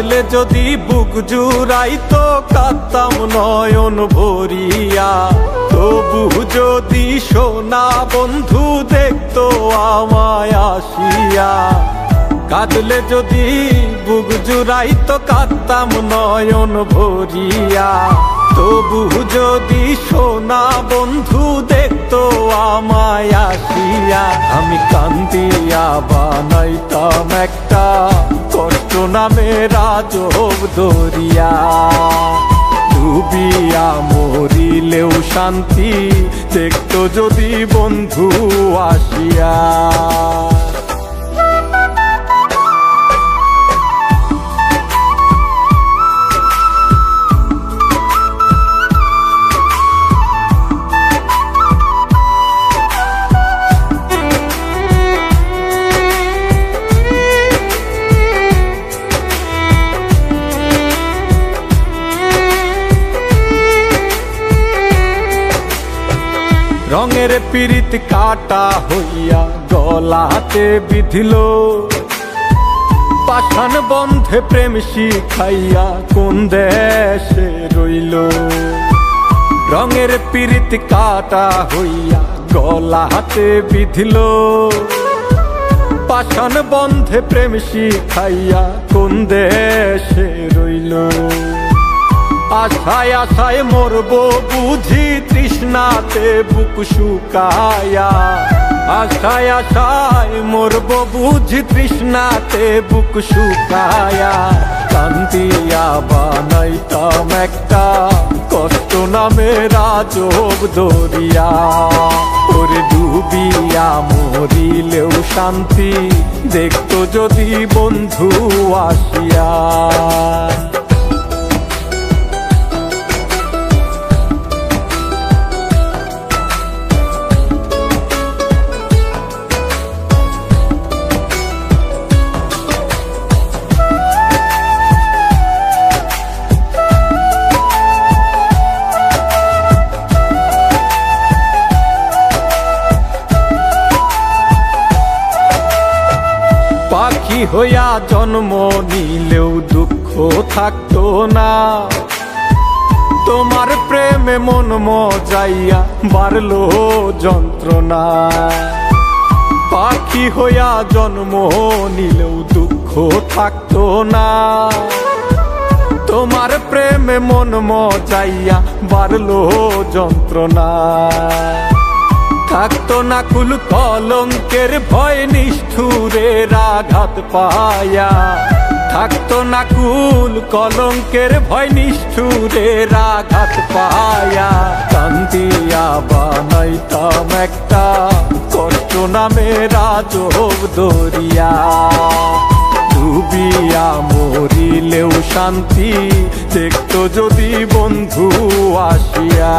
কাঁদলে যদি বুক জুড়াইতো কাঁদতাম নয়ন ভরিয়া, তবু যদি সোনা বন্ধু দেখতো আমায় আসিয়া। কাঁদলে যদি বুক জুড়াইতো কাঁদতাম নয়ন ভরিয়া, তবু যদি সোনা বন্ধু দেখতো আমায় আসিয়া। আমি কান্দিয়া বানাইতাম একটা কষ্ট নামের আজব দরিয়া, ডুবিয়া মরিলেও শান্তি দেখতো যদি বন্ধু আসিয়া। রঙের পীড়িত কাটা হইয়া গলাতে বিধিল, পাষাণ বন্ধে প্রেম শিখাইয়া কোন দেশে রইল। রঙের পীড়িত কাটা হইয়া গলাতে বিধিল, পাষাণ বন্ধে প্রেম শিখাইয়া কোন দেশে রইল। আশায় আশায় মরবো বুঝি তৃষ্ণাতে বুক শুকায়া, আশায় আশায় মরবো বুঝি তৃষ্ণাতে বুক শুকায়া। কান্দিয়া বানাইতাম একটা কষ্ট নামের আজব দরিয়া, ওরে ডুবিয়া মরিলেও শান্তি দেখতো যদি বন্ধু আসিয়া। পাখি হইয়া জন্ম নিলেও দুঃখ থাকতো না, তোমার প্রেমে মন মজাইয়া বাড়লো যন্ত্রণা। পাখি হইয়া জন্ম নিলেও দুঃখ থাকতো না, তোমার প্রেমে মন মজাইয়া বাড়লো যন্ত্রণা। থাকতো না কুল কলঙ্কের ভয় নিষ্ঠুরের আঘাত পায়া, থাকতো না কুল কলঙ্কের ভয় নিষ্ঠুরের আঘাত পায়া। কান্দিয়া বানাইতাম একটা কষ্ট নামের আজব দরিয়া, ডুবিয়া মরিলেও শান্তি দেখতো যদি বন্ধু আসিয়া।